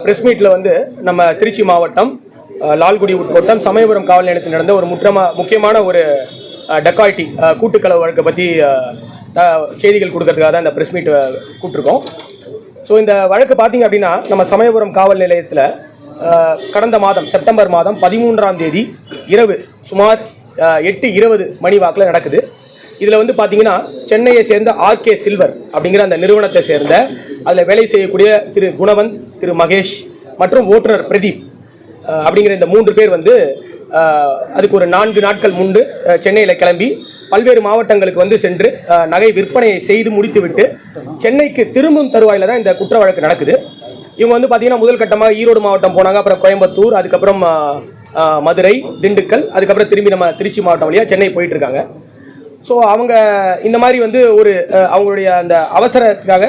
Press மீட்ல வந்து நம்ம திருச்சி மாவட்டம் லால்குடி உட்கோட்டம் சமயபுரம் காவல் நிலையத்தில் நடந்த ஒரு முக்கியமான ஒரு டெக்காய்டி கூட்டுக்களவு வழக்கை பற்றி செய்திகள் கொடுக்கறதுக்காக தான் இந்த பிரஸ் மீட் கூப்பிட்டுருக்கோம். ஸோ இந்த வழக்கு பார்த்தீங்க அப்படின்னா நம்ம சமயபுரம் காவல் நிலையத்தில் கடந்த மாதம் செப்டம்பர் மாதம் 13ஆம் தேதி இரவு சுமார் 8:20 மணி வாக்கில் நடக்குது. இதில் வந்து பார்த்தீங்கன்னா சென்னையை சேர்ந்த ஆர்கே சில்வர் அப்படிங்கிற அந்த நிறுவனத்தை சேர்ந்த அதில் வேலை செய்யக்கூடிய திரு குணவந்த், திரு மகேஷ் மற்றும் ஓட்டுநர் பிரதீப் அப்படிங்கிற இந்த 3 பேர் வந்து அதுக்கு ஒரு 4 நாட்கள் முன்பு சென்னையில் கிளம்பி பல்வேறு மாவட்டங்களுக்கு வந்து சென்று நகை விற்பனையை செய்து முடித்துவிட்டு சென்னைக்கு திரும்பும் தருவாயில் தான் இந்த குற்ற வழக்கு நடக்குது. இவங்க வந்து பார்த்தீங்கன்னா முதல் கட்டமாக ஈரோடு மாவட்டம் போனாங்க, அப்புறம் கோயம்புத்தூர், அதுக்கப்புறம் மதுரை, திண்டுக்கல், அதுக்கப்புறம் திரும்பி நம்ம திருச்சி மாவட்டம் வழியாக சென்னை போயிட்டு இருக்காங்க. ஸோ அவங்க இந்த மாதிரி வந்து ஒரு அவங்களுடைய அந்த அவசரத்துக்காக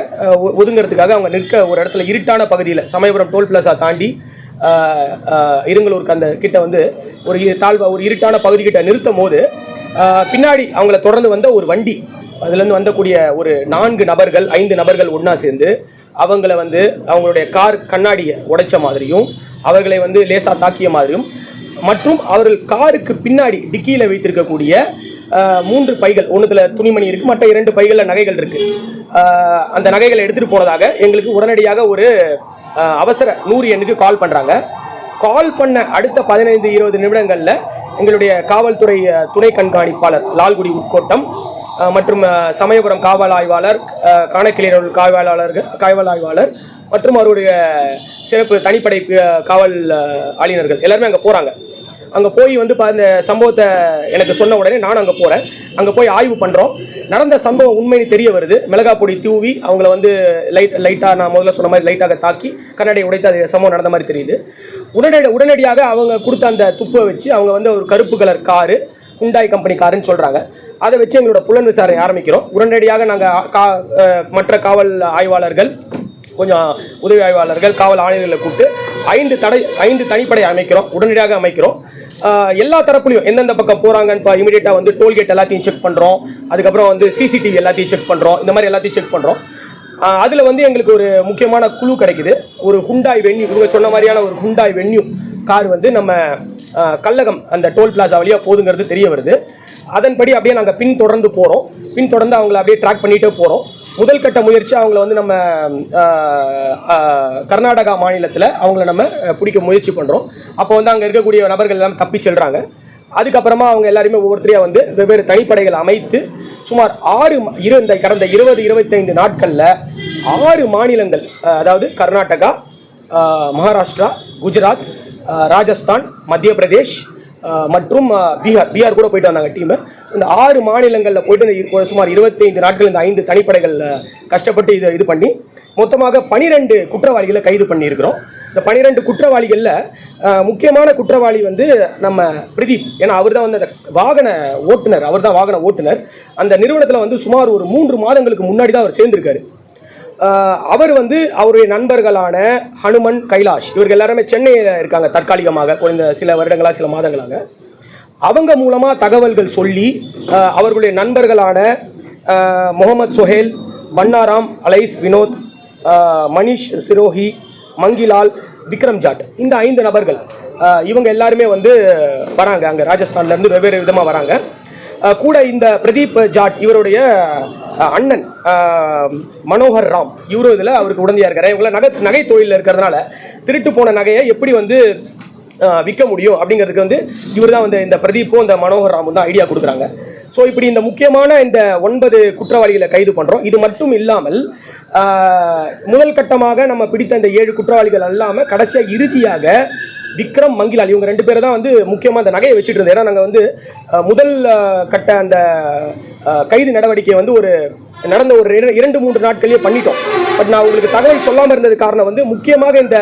ஒதுங்கிறதுக்காக அவங்க நிற்க ஒரு இடத்துல இருட்டான பகுதியில் சமயபுரம் டோல் பிளாசா தாண்டி இருங்கலூருக்கு அந்த கிட்ட வந்து ஒரு இருட்டான பகுதி கிட்ட நிறுத்தும் போது பின்னாடி அவங்கள தொடர்ந்து வந்த ஒரு வண்டி, அதுலேருந்து வந்தக்கூடிய ஒரு 4 நபர்கள் 5 நபர்கள் ஒன்றா சேர்ந்து அவங்கள வந்து அவங்களுடைய கார் கண்ணாடியை உடைச்ச மாதிரியும் அவர்களை வந்து லேசாக தாக்கிய மாதிரியும் மற்றும் அவர்கள் காருக்கு பின்னாடி டிக்கியில் வைத்திருக்கக்கூடிய 3 பைகள், ஒன்றுத்துல துணிமணி இருக்குது, மற்ற 2 பைகளில் நகைகள் இருக்குது. அந்த நகைகளை எடுத்துகிட்டு போனதாக எங்களுக்கு உடனடியாக ஒரு அவசர 100 எண்ணுக்கு கால் பண்ணுறாங்க. கால் பண்ண அடுத்த 15-20 நிமிடங்களில் எங்களுடைய காவல்துறை துணை கண்காணிப்பாளர் லால்குடி உட்கோட்டம் மற்றும் சமயபுரம் காவல் ஆய்வாளர், காணக்கிளியர் காவல் ஆய்வாளர் மற்றும் அவருடைய சிறப்பு தனிப்படை காவல் ஆளுநர்கள் எல்லாருமே அங்கே போகிறாங்க. அங்கே போய் வந்து இந்த சம்பவத்தை எனக்கு சொன்ன உடனே நான் அங்கே போகிறேன். அங்கே போய் ஆய்வு பண்ணுறோம். நடந்த சம்பவம் உண்மைன்னு தெரிய வருது. மிளகாய் பொடி தூவி அவங்கள வந்து லைட்டாக நான் முதல்ல சொன்ன மாதிரி லைட்டாக தாக்கி கண்ணாடியை உடைத்து அது சம்பவம் நடந்த மாதிரி தெரியுது. உடனடியாக அவங்க கொடுத்த அந்த துப்பை வச்சு அவங்க வந்து ஒரு கருப்பு கலர் காரு, ஹுண்டாய் கம்பெனி காருன்னு சொல்கிறாங்க. அதை வச்சு எங்களோட புலன் விசாரணை ஆரம்பிக்கிறோம். உடனடியாக நாங்கள் மற்ற காவல் ஆய்வாளர்கள், கொஞ்சம் உதவி ஆய்வாளர்கள், காவல் ஆணையர்களை கூப்பிட்டு 5 தனிப்படை உடனடியாக அமைக்கிறோம். எல்லா தரப்புலையும் எந்தெந்த பக்கம் போகிறாங்கன்னு இமீடியட்டாக வந்து டோல்கேட் எல்லாத்தையும் செக் பண்ணுறோம். அதுக்கப்புறம் வந்து சிசிடிவி எல்லாத்தையும் செக் பண்ணுறோம். இந்த மாதிரி எல்லாத்தையும் செக் பண்ணுறோம். அதில் வந்து எங்களுக்கு ஒரு முக்கியமான குழு கிடைக்குது. ஒரு ஹுண்டாய் வென்யூ, இவங்க சொன்ன மாதிரியான ஒரு ஹுண்டாய் வென்யூ கார் வந்து நம்ம கல்லகம் அந்த டோல் பிளாசா வழியாக போதுங்கிறது தெரிய வருது. அதன்படி அப்படியே நாங்கள் பின்தொடர்ந்து போகிறோம். பின்தொடர்ந்து அவங்கள அப்படியே ட்ராக் பண்ணிகிட்டே போகிறோம். முதல் கட்ட முயற்சி அவங்கள வந்து நம்ம கர்நாடகா மாநிலத்தில் அவங்கள நம்ம பிடிக்க முயற்சி பண்ணுறோம். அப்போ வந்து அங்கே இருக்கக்கூடிய நபர்கள் எல்லாம் தப்பி செல்கிறாங்க. அதுக்கப்புறமா அவங்க எல்லாருமே ஒவ்வொருத்தரையாக வந்து வெவ்வேறு தனிப்படைகள் அமைத்து சுமார் கடந்த 20-25 நாட்களில் 6 மாநிலங்கள், அதாவது கர்நாடகா, மகாராஷ்டிரா, குஜராத், ராஜஸ்தான், மத்திய பிரதேஷ் மற்றும் பீகார் கூட போயிட்டு வந்தாங்க டீமு. இந்த 6 மாநிலங்களில் போயிட்டு சுமார் 25 நாட்கள் இந்த 5 தனிப்படைகள் கஷ்டப்பட்டு இது பண்ணி மொத்தமாக 12 குற்றவாளிகளை கைது பண்ணியிருக்கிறோம். இந்த 12 குற்றவாளிகளில் முக்கியமான குற்றவாளி வந்து நம்ம பிரதீப். ஏன்னா அவர் தான் வந்து வாகன ஓட்டுநர். அந்த நிறுவனத்தில் வந்து சுமார் ஒரு 3 மாதங்களுக்கு முன்னாடி தான் அவர் சேர்ந்திருக்காரு. அவர் வந்து அவருடைய நண்பர்களான ஹனுமன், கைலாஷ், இவர்கள் எல்லாருமே சென்னையில் இருக்காங்க தற்காலிகமாக, குறைந்த சில வருடங்களாக, சில மாதங்களாக. அவங்க மூலமாக தகவல்கள் சொல்லி அவர்களுடைய நண்பர்களான முகமது சொஹேல், பன்னாராம், அலைஸ், வினோத், மணிஷ் சிரோஹி, மங்கிலால், விக்ரம் ஜாட், இந்த 5 நபர்கள் இவங்க எல்லாருமே வந்து வராங்க. அங்கே ராஜஸ்தான்லேருந்து வெவ்வேறு விதமாக வராங்க. கூட இந்த பிரதீப் ஜாட் இவருடைய அண்ணன் மனோகர் ராம், இவரும் இதில் அவருக்கு உடந்தையாக இருக்காரு. இவங்கள நகை தொழிலில் இருக்கிறதுனால திருட்டு போன நகையை எப்படி வந்து விற்க முடியும் அப்படிங்கிறதுக்கு வந்து இவர் தான் வந்து இந்த பிரதீப்பும் இந்த மனோகர் ராமும் தான் ஐடியா கொடுக்குறாங்க. ஸோ இப்படி இந்த முக்கியமான இந்த 9 குற்றவாளிகளை கைது பண்ணுறோம். இது மட்டும் இல்லாமல் முதல் கட்டமாக நம்ம பிடித்த இந்த 7 குற்றவாளிகள் அல்லாமல் கடைசியாக இறுதியாக விக்ரம், மங்கிலால், இவங்க 2 பேர் தான் வந்து முக்கியமாக அந்த நகையை வச்சுட்டு இருந்தோம். ஏன்னா நாங்கள் வந்து முதல் கட்ட அந்த கைது நடவடிக்கையை வந்து நடந்த ஒரு 2-3 நாட்கள்லேயே பண்ணிட்டோம். பட் நான் உங்களுக்கு தகவல் சொல்லாமல் இருந்தது காரணம் வந்து முக்கியமாக இந்த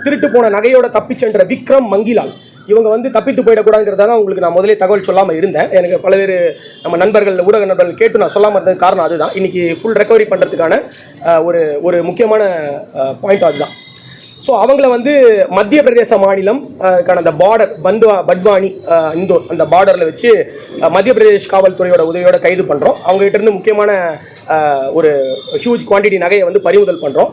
திருட்டு போன நகையோட தப்பி சென்ற விக்ரம், மங்கிலால் இவங்க வந்து தப்பித்து போயிடக்கூடாதுங்கிறத உங்களுக்கு நான் முதலே தகவல் சொல்லாமல் இருந்தேன். எனக்கு பல்வேறு நம்ம நண்பர்கள், ஊடக நண்பர்கள் கேட்டு நான் சொல்லாமல் இருந்தது காரணம் அதுதான். இன்னைக்கு ஃபுல் ரெக்கவரி பண்ணுறதுக்கான ஒரு முக்கியமான பாயிண்ட் அதுதான். ஸோ அவங்கள வந்து மத்திய பிரதேச மாநிலம் அந்த பார்டர் பட்வானி, இந்தோர், அந்த பார்டரில் வச்சு மத்திய பிரதேஷ் காவல்துறையோட உதவியோட கைது பண்ணுறோம். அவங்ககிட்ட இருந்து முக்கியமான ஒரு ஹியூஜ் குவான்டிட்டி நகையை வந்து பறிமுதல் பண்ணுறோம்.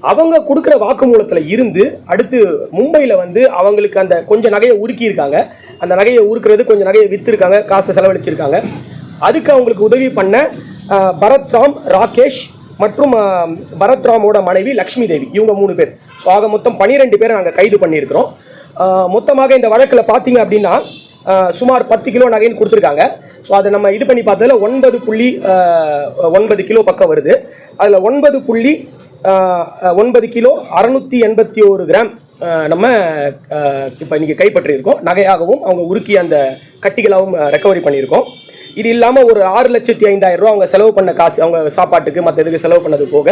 அவங்க கொடுக்குற வாக்குமூலத்தில் இருந்து அடுத்து மும்பையில் வந்து அவங்களுக்கு அந்த கொஞ்சம் நகையை உருக்கியிருக்காங்க. அந்த நகையை உருக்குறது கொஞ்சம் நகையை விற்றுருக்காங்க, காசை செலவழிச்சிருக்காங்க. அதுக்கு அவங்களுக்கு உதவி பண்ண பரத்ராம், ராகேஷ் மற்றும் பரத்ராமோட மனைவி லக்ஷ்மி தேவி, இவங்க 3 பேர். ஸோ ஆக மொத்தம் 12 பேரை நாங்கள் கைது பண்ணியிருக்கிறோம். மொத்தமாக இந்த வழக்கில் பார்த்தீங்க அப்படின்னா சுமார் 10 கிலோ நகைன்னு கொடுத்துருக்காங்க. ஸோ அதை நம்ம இது பண்ணி பார்த்ததில் 9.9 கிலோ பக்கம் வருது. அதில் 9.9 கிலோ 681 கிராம் நம்ம இப்போ இன்றைக்கி கைப்பற்றியிருக்கோம். நகையாகவும் அவங்க உருக்கிய அந்த கட்டிகளாகவும் ரெக்கவரி பண்ணியிருக்கோம். இது இல்லாமல் ஒரு 6,05,000 ரூபா அவங்க செலவு பண்ண காசு, அவங்க சாப்பாட்டுக்கு மற்ற இதுக்கு செலவு பண்ணது போக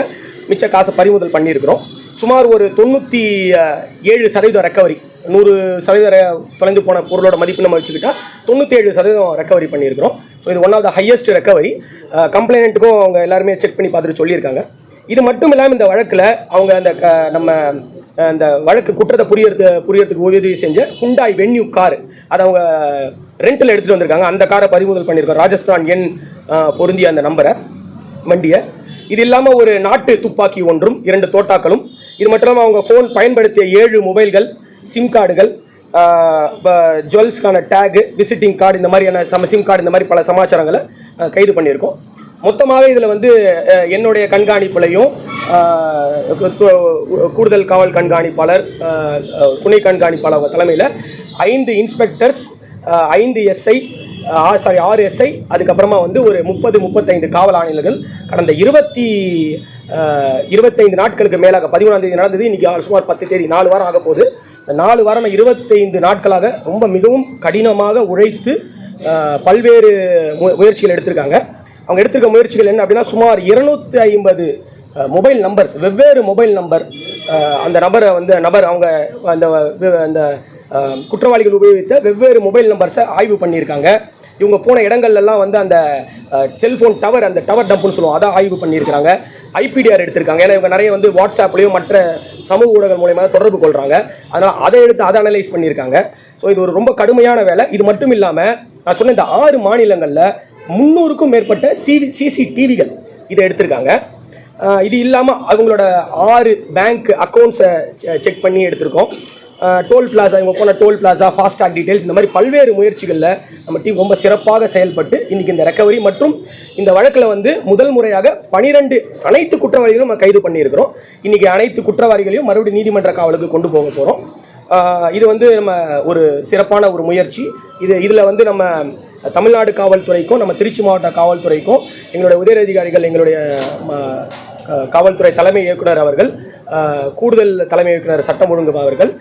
மிச்ச காசை பறிமுதல் பண்ணியிருக்கிறோம். சுமார் ஒரு 97% ரெக்கவரி. 100% தொலைந்து போன பொருளோட மதிப்பு நம்ம வச்சுக்கிட்டா 97% ரெக்கவரி பண்ணியிருக்கிறோம். ஸோ இது one of the highest recovery. கம்ப்ளைண்ட்டுக்கும் அவங்க எல்லாருமே செக் பண்ணி பார்த்துட்டு சொல்லியிருக்காங்க. இது மட்டும் இல்லாமல் இந்த வழக்கில் அவங்க அந்த நம்ம அந்த வழக்கு குற்றத்தை புரியறதுக்கு உதவி செஞ்ச ஹுண்டாய் வென்யூ கார், அதை அவங்க ரெண்டில் எடுத்துகிட்டு வந்திருக்காங்க. அந்த காரை பறிமுதல் பண்ணியிருக்கோம், ராஜஸ்தான் எண் பொருந்திய அந்த நம்பரை, வண்டியை. இது இல்லாமல் ஒரு நாட்டு துப்பாக்கி ஒன்றும் 2 தோட்டாக்களும், இது மட்டும் இல்லாமல் அவங்க ஃபோன் பயன்படுத்திய 7 மொபைல்கள், சிம் கார்டுகள், ஜுவல்ஸ்க்கான டேகு, விசிட்டிங் கார்டு, இந்த மாதிரியான சிம் கார்டு, இந்த மாதிரி பல சமாச்சாரங்களை கைது பண்ணியிருக்கோம். மொத்தமாக இதில் வந்து என்னுடைய கண்காணிப்புலையும் கூடுதல் காவல் கண்காணிப்பாளர், துணை கண்காணிப்பாளர் தலைமையில் 5 இன்ஸ்பெக்டர்ஸ், 5 எஸ்ஐ, 6 எஸ்ஐ, அதுக்கப்புறமா வந்து ஒரு 30-35 காவல் ஆணையர்கள் கடந்த 25 நாட்களுக்கு மேலாக 11ஆம் தேதி நடந்தது. இன்றைக்கி சுமார் 10 தேதி, 4 வாரம் ஆக போகுது. இந்த 4 வாரம் 25 நாட்களாக ரொம்ப மிகவும் கடினமாக உழைத்து பல்வேறு முயற்சிகள் எடுத்திருக்காங்க. அவங்க எடுத்திருக்க முயற்சிகள் என்ன அப்படின்னா, சுமார் 250 மொபைல் நம்பர்ஸ், வெவ்வேறு மொபைல் நம்பர், அந்த நபர் அவங்க அந்த குற்றவாளிகள் உபயோகித்த வெவ்வேறு மொபைல் நம்பர்ஸை ஆய்வு பண்ணியிருக்காங்க. இவங்க போன இடங்கள்லாம் வந்து அந்த செல்ஃபோன் டவர், அந்த டவர் டம்ப்னு சொல்லுவோம், அதை ஆய்வு பண்ணியிருக்கிறாங்க. ஐபிடிஆர் எடுத்திருக்காங்க. ஏன்னா இவங்க நிறைய வந்து வாட்ஸ்அப்லேயும் மற்ற சமூக ஊடகங்கள் மூலமாக தொடர்பு கொள்கிறாங்க. அதனால் அதை அனலைஸ் பண்ணியிருக்காங்க. ஸோ இது ஒரு ரொம்ப கடுமையான வேலை. இது மட்டும் இல்லாமல் நான் சொன்ன இந்த 6 மாநிலங்களில் 300க்கும் மேற்பட்ட சிசிடிவிகள் இதை எடுத்திருக்காங்க. இது இல்லாமல் அவங்களோட 6 பேங்க் அக்கௌண்ட்ஸை செக் பண்ணி எடுத்திருக்கோம். டோல் பிளாசா, இவங்க போன டோல் பிளாசா, ஃபாஸ்டாக் டீட்டெயில்ஸ், இந்த மாதிரி பல்வேறு முயற்சிகளில் நம்ம டீம் ரொம்ப சிறப்பாக செயல்பட்டு இன்றைக்கி இந்த ரெக்கவரி மற்றும் இந்த வழக்கில் வந்து முதல் முறையாக 12 அனைத்து குற்றவாளிகளும் நம்ம கைது பண்ணியிருக்கிறோம். இன்றைக்கி அனைத்து குற்றவாளிகளையும் மறுபடியும் நீதிமன்ற காவலுக்கு கொண்டு போக போகிறோம். இது வந்து நம்ம ஒரு சிறப்பான ஒரு முயற்சி. இதில் வந்து நம்ம தமிழ்நாடு காவல்துறைக்கும் நம்ம திருச்சி மாவட்ட காவல்துறைக்கும் எங்களுடைய உயர் அதிகாரிகள், எங்களுடைய காவல்துறை தலைமை இயக்குனர் அவர்கள், கூடுதல் தலைமை இயக்குனர் சட்டம் ஒழுங்கு அவர்கள்,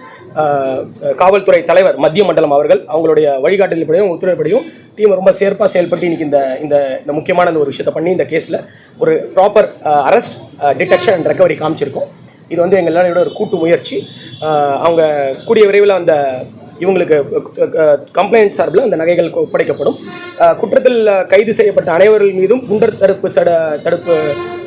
காவல்துறை தலைவர் மத்திய மண்டலம் அவர்கள், அவங்களுடைய வழிகாட்டுதல்படியும் உத்தரவுப்படியும் டீம் ரொம்ப சிறப்பாக செயல்பட்டு இன்றைக்கி இந்த முக்கியமான ஒரு விஷயத்தை பண்ணி இந்த கேஸில் ஒரு proper arrest, detection and recovery காமிச்சிருக்கோம். இது வந்து எங்கள் எல்லாரோட ஒரு கூட்டு முயற்சி. அவங்க கூடிய விரைவில் அந்த இவங்களுக்கு கம்ப்ளைண்ட் சார்பில் அந்த நகைகள் ஒப்படைக்கப்படும். குற்றத்தில் கைது செய்யப்பட்ட அனைவர்கள் மீதும் குண்டர் தடுப்பு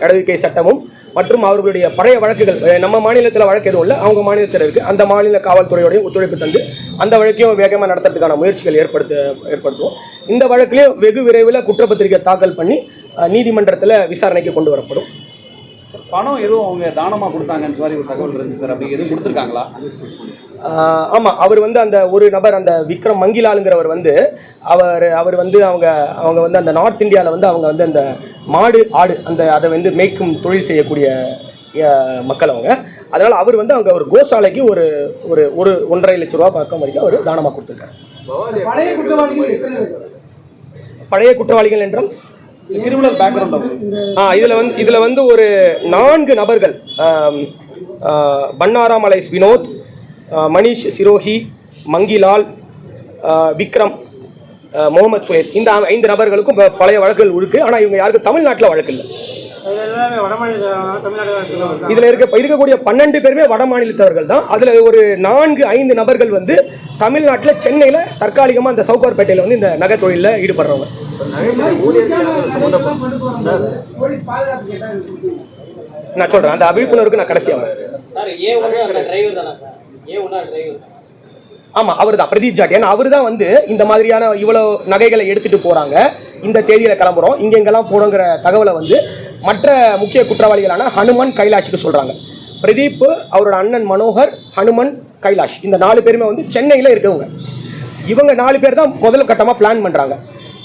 நடவடிக்கை சட்டமும் மற்றும் அவர்களுடைய பழைய வழக்குகள், நம்ம மாநிலத்தில் வழக்கு எதுவும் இல்லை, அவங்க மாநிலத்தில் இருக்குது, அந்த மாநில காவல்துறையோடையும் ஒத்துழைப்பு தந்து அந்த வழக்கையும் வேகமாக நடத்துறதுக்கான முயற்சிகள் ஏற்படுத்துவோம். இந்த வழக்கிலையும் வெகு விரைவில் குற்றப்பத்திரிகை தாக்கல் பண்ணி நீதிமன்றத்தில் விசாரணைக்கு கொண்டு வரப்படும். பணம் எதுவும் அவங்க தானமாக கொடுத்தாங்கன்னு மாதிரி ஒரு தகவல் இருந்துச்சு சார், அப்படி எதுவும் கொடுத்துருக்காங்களா? ஆமாம், அவர் வந்து அந்த ஒரு நபர், அந்த விக்ரம் மங்கிலாலுங்கிறவர் வந்து அவர் வந்து அவங்க வந்து அந்த நார்த் இந்தியாவில் வந்து அவங்க வந்து அந்த மாடு ஆடு அதை வந்து மேய்க்கும் தொழில் செய்யக்கூடிய மக்கள் அவங்க. அதனால் அவர் வந்து அவங்க ஒரு கோசாலைக்கு ஒரு 1.5 லட்ச ரூபா பக்கம் வரைக்கும் அவர் தானமாக கொடுத்துருக்காரு. பழைய குற்றவாளிகள் என்றால் கிரிமினல் பேக்ரவுண்ட் இதில் வந்து ஒரு 4 நபர்கள், பன்னாராமலை வினோத், மணிஷ் சிரோஹி, மங்கிலால், விக்ரம், முகமது சுஹேல், இந்த 5 நபர்களுக்கும் பழைய வழக்குகள் இருக்கு. ஆனால் இவங்க யாருக்கும் தமிழ்நாட்டில் வழக்கு இல்லை. இதில் இருக்கக்கூடிய 12 பேருமே வட மாநிலத்தவர்கள் தான். அதில் ஒரு 4-5 நபர்கள் வந்து தமிழ்நாட்டில் சென்னையில் தற்காலிகமாக அந்த சவுகார்பேட்டையில் வந்து இந்த நகை தொழிலில் ஈடுபடுறவங்க. நான் சொல்கிறேன், அந்த விழிப்புணர்வுக்கு நான் கடைசியாக ஆமாம், அவர் தான் பிரதீப் ஜாட். ஏன்னா அவர் தான் வந்து இந்த மாதிரியான இவ்வளோ நகைகளை எடுத்துகிட்டு போகிறாங்க, இந்த தேதியில் கிளம்புறோம், இங்கெங்கெல்லாம் போகிறோங்கிற தகவலை வந்து மற்ற முக்கிய குற்றவாளிகளான ஹனுமான், கைலாஷுக்கு சொல்கிறாங்க. பிரதீப், அவரோட அண்ணன் மனோகர், ஹனுமன், கைலாஷ், இந்த 4 பேருமே வந்து சென்னையில் இருக்கவங்க. இவங்க 4 பேர் தான் முதல் கட்டமாக பிளான் பண்ணுறாங்க.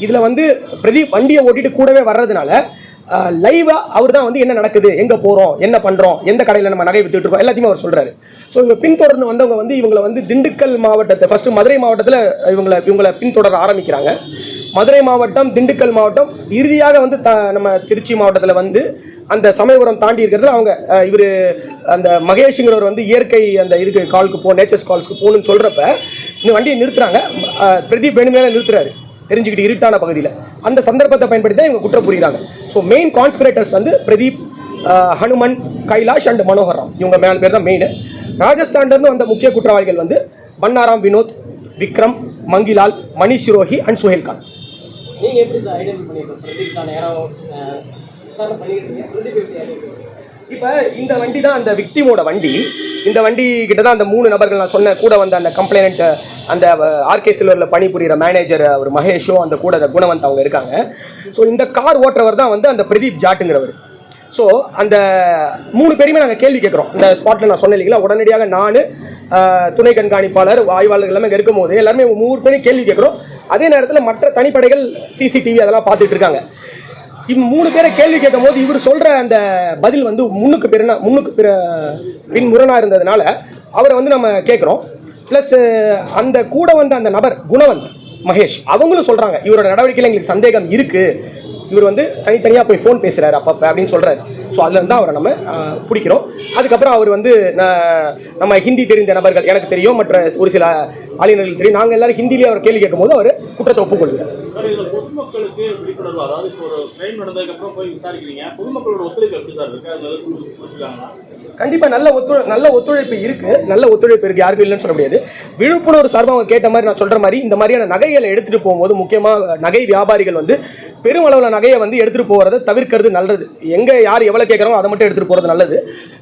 இதில் வந்து பிரதீப் வண்டியை ஓட்டிட்டு கூடவே வர்றதுனால லைவாக அவர் தான் வந்து என்ன நடக்குது, எங்கே போகிறோம், என்ன பண்ணுறோம், எந்த கடையில் நம்ம நகை வித்துட்டு இருக்கோம் எல்லாத்தையுமே அவர் சொல்கிறாரு. ஸோ இவங்க பின்தொடர்ந்து வந்தவங்க வந்து இவங்களை வந்து திண்டுக்கல் மாவட்டத்தை ஃபஸ்ட்டு மதுரை மாவட்டத்தில் இவங்களை பின்தொடர ஆரம்பிக்கிறாங்க. மதுரை மாவட்டம், திண்டுக்கல் மாவட்டம், இறுதியாக வந்து நம்ம திருச்சி மாவட்டத்தில் வந்து அந்த சமயபுரம் தாண்டி இருக்கிறதுல அவங்க இவர் அந்த மகேஷுங்கிறவர் வந்து இயற்கை அந்த இதுக்கு காலுக்கு நேச்சர்ஸ் கால்ஸ்க்கு போகணும்னு சொல்கிறப்ப இந்த வண்டியை நிறுத்துறாங்க. பிரதீப் வேணுமேலே நிறுத்துறாரு, தெரிஞ்சுக்கிட்டு இருட்டான பகுதியில். அந்த சந்தர்ப்பத்தை பயன்படுத்தி தான் இவங்க குற்றம் புரியுறாங்க. ஸோ மெயின் கான்ஸ்பிரேட்டர்ஸ் வந்து பிரதீப், ஹனுமன், கைலாஷ் அண்ட் மனோகர் ராம், இவங்க 4 பேர் தான் மெயின். ராஜஸ்தான்லேருந்து வந்த முக்கிய குற்றவாளிகள் வந்து பன்னாராம் வினோத், விக்ரம், மங்கிலால், மணிஷ் சிரோஹி அண்ட் சுஹேல் கான். நீங்கள் எப்படி சார் ஐடென்டிஃபை பண்ணியிருக்கோம் பிரதீப் தான் நேரம் விசாரணை பண்ணியிருக்கீங்க, பிரதீப் எப்படி ஐடென்டிஃபை? இப்போ இந்த வண்டி தான் அந்த விக்டிமோட வண்டி. இந்த வண்டி கிட்ட தான் அந்த 3 நபர்கள் நான் சொன்ன கூட வந்த அந்த கம்ப்ளைண்ட், அந்த ஆர்கே சில்வரில் பணிபுரிகிற மேனேஜர் அவர் மகேஷும் அந்த கூட அந்த குணவந்த் அவங்க இருக்காங்க. ஸோ இந்த கார் ஓட்டுறவர் தான் வந்து அந்த பிரதீப் ஜாட்டுங்கிறவர். ஸோ அந்த 3 பேரையுமே நாங்கள் கேள்வி கேட்குறோம். இந்த ஸ்பாட்டில் நான் சொன்னேன் இல்லைங்களா, உடனடியாக நான், துணை கண்காணிப்பாளர், ஆய்வாளர்கள் எல்லாமே இருக்கும் போது எல்லாருமே 3 பேரையும் கேள்வி கேட்குறோம். அதே நேரத்தில் மற்ற தனிப்படைகள் சிசிடிவி அதெல்லாம் பார்த்துட்டு இருக்காங்க. 3 பேரை கேள்வி கேட்கும் போது இவர் சொல்ற அந்த பதில் வந்து முன்னுக்கு பின் முரணா இருந்ததுனால அவரை வந்து நம்ம கேட்குறோம். ப்ளஸ் அந்த கூட வந்த அந்த நபர் குணவந்த், மகேஷ், அவங்களும் சொல்றாங்க இவரோட நடவடிக்கையில் எங்களுக்கு சந்தேகம் இருக்கு, இவர் வந்து தனித்தனியாக போய் ஃபோன் பேசுறாரு அப்பப்போ அப்படின்னு சொல்றாரு. ஸோ அதுல இருந்தால் அவரை நம்ம பிடிக்கிறோம். அதுக்கப்புறம் அவர் வந்து நம்ம ஹிந்தி தெரிந்த நபர்கள், எனக்கு தெரியும், மற்ற ஒரு சில ஆளுநர்கள் தெரியும், நாங்கள் எல்லாரும் ஹிந்திலேயே அவர் கேள்வி கேட்கும் போது அவர் குற்றத்தை ஒப்புக்கொள்கிறார். பொதுமக்களுக்கு விழிப்புணர்வு, அதாவது இப்போ ஒரு கிரைம் நடந்ததுக்கு அப்புறம் போய் விசாரிக்கிறீங்க, பொதுமக்களோட ஒத்துழைப்பு எப்படி சார் இருக்கு? கண்டிப்பா நல்ல ஒத்துழைப்பு இருக்கு. நல்ல ஒத்துழைப்பு இருக்கு, யாருக்கும் இல்லைன்னு சொல்ல முடியாது. விழிப்புணர்வு சார்பாக அவங்க கேட்ட மாதிரி நான் சொல்ற மாதிரி இந்த மாதிரியான நகைகளை எடுத்துட்டு போகும்போது முக்கியமாக நகை வியாபாரிகள் வந்து பெருமளவில் நகையை வந்து எடுத்துட்டு போகிறத தவிர்க்கிறது நல்லது. எங்க யார் எவ்வளவு கேட்குறாங்களோ அதை மட்டும் எடுத்துட்டு போறது நல்லது.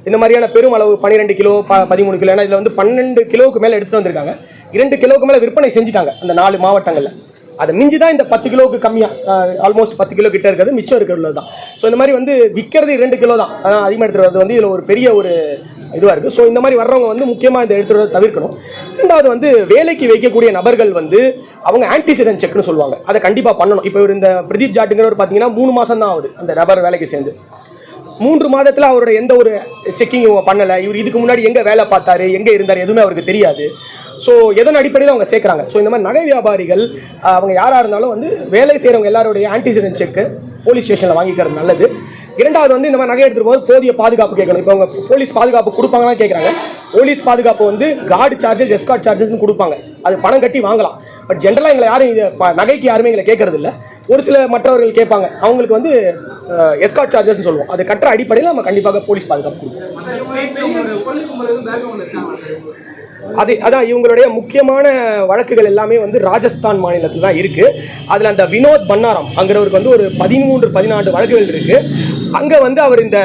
இந்த மாதிரியான பெருமளவு 12 கிலோ 13 கிலோ, ஏன்னா இதுல வந்து 12 கிலோவுக்கு மேல எடுத்துட்டு வந்திருக்காங்க. 2 கிலோவுக்கு மேல விற்பனை செஞ்சுட்டாங்க அந்த 4 மாவட்டங்கள்ல. அதை மிஞ்சி தான் இந்த 10 கிலோவுக்கு கம்மியாக, ஆல்மோஸ்ட் 10 கிலோ கிட்ட இருக்கிறது மிச்சம் இருக்கிறது தான். ஸோ இந்த மாதிரி வந்து விற்கிறது 2 கிலோ தான், ஆனால் அதிகமாக எடுத்துகிட்டு வரது வந்து இதில் ஒரு பெரிய ஒரு இதுவாக இருக்குது. ஸோ இந்த மாதிரி வர்றவங்க வந்து முக்கியமாக இதை எடுத்துகிட்டு வரதை தவிர்க்கணும். ரெண்டாவது வந்து வேலைக்கு வைக்கக்கூடிய நபர்கள் வந்து அவங்க ஆன்டிசிடென்ட் செக்னு சொல்லுவாங்க, அதை கண்டிப்பாக பண்ணணும். இப்போ இந்த பிரதீப் ஜாட்டுங்கிறவர் பார்த்தீங்கன்னா 3 மாதம் தான் ஆகுது அந்த நபர் வேலைக்கு சேர்ந்து. 3 மாதத்தில் அவரோட எந்த ஒரு செக்கிங் இவங்க பண்ணலை. இவர் இதுக்கு முன்னாடி எங்கே வேலை பார்த்தாரு, எங்கே இருந்தார், எதுவுமே அவருக்கு தெரியாது. ஸோ எதன் அடிப்படையில் அவங்க சேர்க்குறாங்க. ஸோ இந்த மாதிரி நகை வியாபாரிகள் அவங்க யாராக இருந்தாலும் வந்து வேலை செய்கிறவங்க எல்லாருடைய ஆன்டிசிடென்ட் செக்கு போலீஸ் ஸ்டேஷனில் வாங்கிக்கிறது நல்லது. இரண்டாவது வந்து இந்த மாதிரி நகை எடுத்துகிட்டு போது போதிய பாதுகாப்பு கேட்கணும். இப்போ அவங்க போலீஸ் பாதுகாப்பு கொடுப்பாங்கன்னு கேட்குறாங்க. போலீஸ் பாதுகாப்பு வந்து கார்டு சார்ஜஸ், எஸ்கார்ட் சார்ஜஸ்ன்னு கொடுப்பாங்க, அது பணம் கட்டி வாங்கலாம். பட் ஜென்ரலாக எங்களை யாரும் இது நகைக்கு யாருமே எங்களை கேட்கறது இல்லை. ஒரு சில மற்றவர்கள் கேட்பாங்க, அவங்களுக்கு வந்து எஸ்கார்ட் சார்ஜஸ்ன்னு சொல்லுவோம், அது கட்டுற அடிப்படையில் நம்ம கண்டிப்பாக போலீஸ் பாதுகாப்பு கொடுப்போம். அதான் இவங்களுடைய முக்கியமான வழக்குகள் எல்லாமே வந்து ராஜஸ்தான் மாநிலத்தில் தான் இருக்கு. அதில் அந்த வினோத் பன்னாராம் அங்கிறவருக்கு வந்து ஒரு 13-14 வழக்குகள் இருக்கு. அங்கே வந்து அவர் இந்த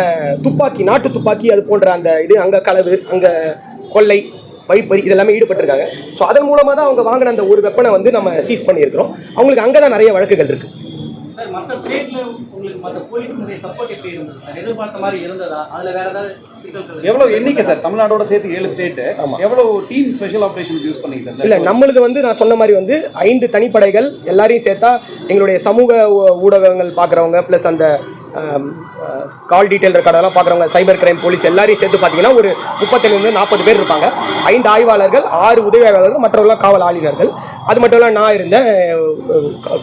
துப்பாக்கி, நாட்டு துப்பாக்கி, அது போன்ற அந்த இது அங்கே களவு, அங்கே கொள்ளை, வழிப்பறி இதெல்லாமே ஈடுபட்டிருக்காங்க. ஸோ அதன் மூலமாக தான் அவங்க வாங்கின அந்த ஒரு வெப்பனை வந்து நம்ம சீஸ் பண்ணியிருக்கிறோம். அவங்களுக்கு அங்கே தான் நிறைய வழக்குகள் இருக்கு. சார், மற்ற ஸ்டேட்ல உங்களுக்கு மற்ற போலீஸ் சப்போர்ட் எப்படி இருந்தது சார்? எதிர்பார்த்த மாதிரி இருந்ததா? அதுல வேற ஏதாவது சிக்கல்கள்? எவ்வளவு எண்ணிக்கை சார்? தமிழ்நாடோட சேர்த்து 7 ஸ்டேட். எவ்வளவு டீம் ஸ்பெஷல் ஆபரேஷன் யூஸ் பண்ணீங்க சார்? இல்ல, நம்மளது வந்து நான் சொன்ன மாதிரி வந்து 5 தனிப்படைகள் எல்லாரையும் சேர்த்தா எங்களுடைய சமூக ஊடகங்கள் பார்க்குறவங்க ப்ளஸ் அந்த கால் டீட்டெயில் ரெக்கார்டெல்லாம் பார்க்குறவங்க, சைபர் கிரைம் போலீஸ் எல்லாரையும் சேர்த்து பார்த்தீங்கன்னா ஒரு 37-40 பேர் இருப்பாங்க. 5 ஆய்வாளர்கள், 6 உதவி ஆய்வாளர்கள், மற்றவர்களாம் காவல் ஆளுநர்கள். அது மட்டும் இல்லை, நான் இருந்தேன்,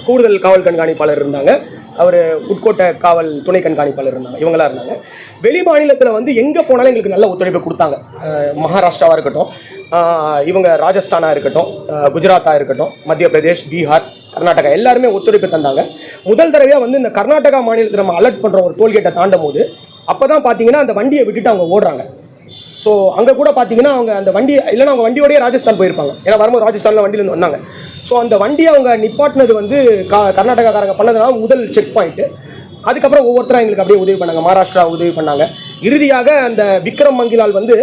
கூடுதல் காவல் கண்காணிப்பாளர் இருந்தாங்க, அவர் உட்கோட்ட காவல் துணை கண்காணிப்பாளர் இருந்தாங்க, இவங்களாம் இருந்தாங்க. வெளி மாநிலத்தில் வந்து எங்கே போனாலும் எங்களுக்கு நல்ல ஒத்துழைப்பு கொடுத்தாங்க. மகாராஷ்டிராவாக இருக்கட்டும், இவங்க ராஜஸ்தானாக இருக்கட்டும், குஜராத்தாக இருக்கட்டும், மத்திய பிரதேஷ், பீகார், கர்நாடகா எல்லாருமே ஒத்துழைப்பு தந்தாங்க. முதல் தடவையாக வந்து இந்த கர்நாடகா மாநிலத்தில் நம்ம அலர்ட் பண்ணுறோம் ஒரு டோல்கேட்டை தாண்டும் போது, அப்போ தான் பார்த்தீங்கன்னா அந்த வண்டியை விட்டுட்டு அவங்க ஓடுறாங்க. ஸோ அங்கே கூட பார்த்தீங்கன்னா அவங்க அந்த வண்டி இல்லைன்னா அவங்க வண்டியோடய ராஜஸ்தான் போயிருப்பாங்க. ஏன்னா வரும்போது ராஜஸ்தானில் வண்டியிலேருந்து வந்தாங்க. ஸோ அந்த வண்டியை அவங்க நிப்பாட்டினது வந்து கர்நாடகாக்காரங்க பண்ணதுனால முதல் செக் பாயிண்ட்டு. அதுக்கப்புறம் ஒவ்வொருத்தரும் எங்களுக்கு அப்படியே உதவி பண்ணாங்க. மகாராஷ்டிரா உதவி பண்ணாங்க. இறுதியாக அந்த விக்ரம் மங்கிலால் வந்து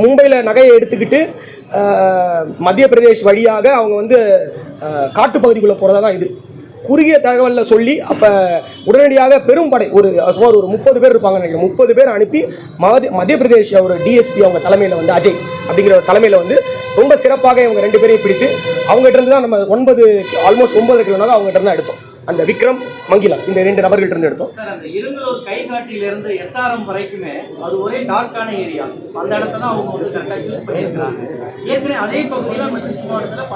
மும்பையில் நகையை எடுத்துக்கிட்டு மத்திய பிரதேஷ் வழியாக அவங்க வந்து காட்டுப்பகுதிக்குள்ளே போகிறதா தான் இது. குறுகிய தகவலில் சொல்லி அப்போ உடனடியாக பெரும்படை சுமார் ஒரு 30 பேர் இருப்பாங்க நினைக்கிறேன். 30 பேர் அனுப்பி மத்திய பிரதேஷ் ஒரு டிஎஸ்பி அவங்க தலைமையில் வந்து அஜய் அப்படிங்கிற ஒரு தலைமையில் வந்து ரொம்ப சிறப்பாக இவங்க 2 பேரையும் பிடித்து அவங்ககிட்ட இருந்து தான் நம்ம ஆல்மோஸ்ட் 9 கிலோனாக அவங்ககிட்ட இருந்து எடுத்தோம். அந்த விக்ரம் மங்கிலா இந்த 2 நபர்கள்ட்ட இருந்து எடுத்தோம். சார், அந்த இருங்கலூர் கைகாட்டிலிருந்து எஸ்ஆர்எம் வரைக்குமே அது ஒரே டார்க்கான ஏரியா. அந்த இடத்துல அவங்க வந்து கரெக்டாக யூஸ் பண்ணியிருக்கிறாங்க. ஏற்கனவே அதே பகுதியில் நம்ம திருச்சி மாவட்டத்தில்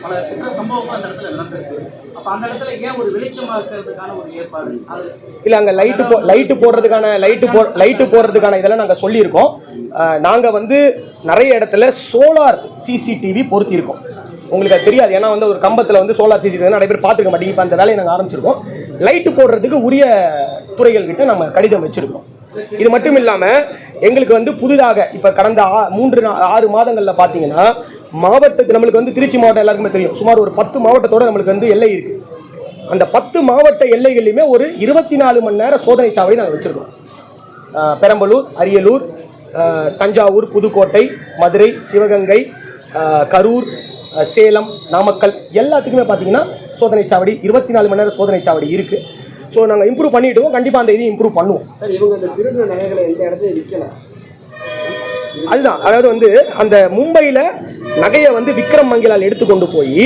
பல குற்ற சம்பவமும் அந்த இடத்துல நடந்திருக்கு. அப்போ அந்த இடத்துல ஏன் ஒரு வெளிச்சமாக்குறதுக்கான ஒரு ஏற்பாடு அது இல்லை, அங்கே லைட்டு போடுறதுக்கான இதெல்லாம் நாங்கள் சொல்லியிருக்கோம். நாங்கள் வந்து நிறைய இடத்துல சோலார் சிசிடிவி பொருத்தியிருக்கோம். உங்களுக்கு அது தெரியாது, ஏன்னா வந்து ஒரு கம்பத்தில் வந்து சோலார் சிசிடிவி நிறைய பேர் பார்த்துக்க மாட்டேங்க. இப்போ அந்த வேலையை நாங்கள் ஆரம்பிச்சிருக்கோம். லைட்டு போடுறதுக்கு உரிய துறைகள் கிட்ட நம்ம கடிதம் வச்சிருக்கோம். இது மட்டும் இல்லாமல் எங்களுக்கு வந்து புதிதாக இப்போ கடந்த 3-6 மாதங்களில் பார்த்தீங்கன்னா மாவட்டத்துக்கு நம்மளுக்கு வந்து திருச்சி மாவட்டம் எல்லாருக்குமே தெரியும், சுமார் ஒரு 10 மாவட்டத்தோடு நம்மளுக்கு வந்து எல்லை இருக்குது. அந்த 10 மாவட்ட எல்லைகளிலுமே ஒரு 24 மணி நேர சோதனை சாவடி நாங்கள் வச்சுருக்கோம். பெரம்பலூர், அரியலூர், தஞ்சாவூர், புதுக்கோட்டை, மதுரை, சிவகங்கை, கரூர், சேலம், நாமக்கல் எல்லாத்துக்குமே பார்த்தீங்கன்னா சோதனை சாவடி 24 மணி நேரம் சோதனை சாவடி இருக்குது. ஸோ நாங்கள் இம்ப்ரூவ் பண்ணிவிடுவோம். கண்டிப்பாக அந்த இதையும் இம்ப்ரூவ் பண்ணுவோம். இவங்க அந்த திருடுற நகைகளை எந்த இடத்துல விற்கல, அதுதான். அதாவது வந்து அந்த மும்பையில் நகையை வந்து விக்ரம் மங்கிலால் எடுத்துக்கொண்டு போய்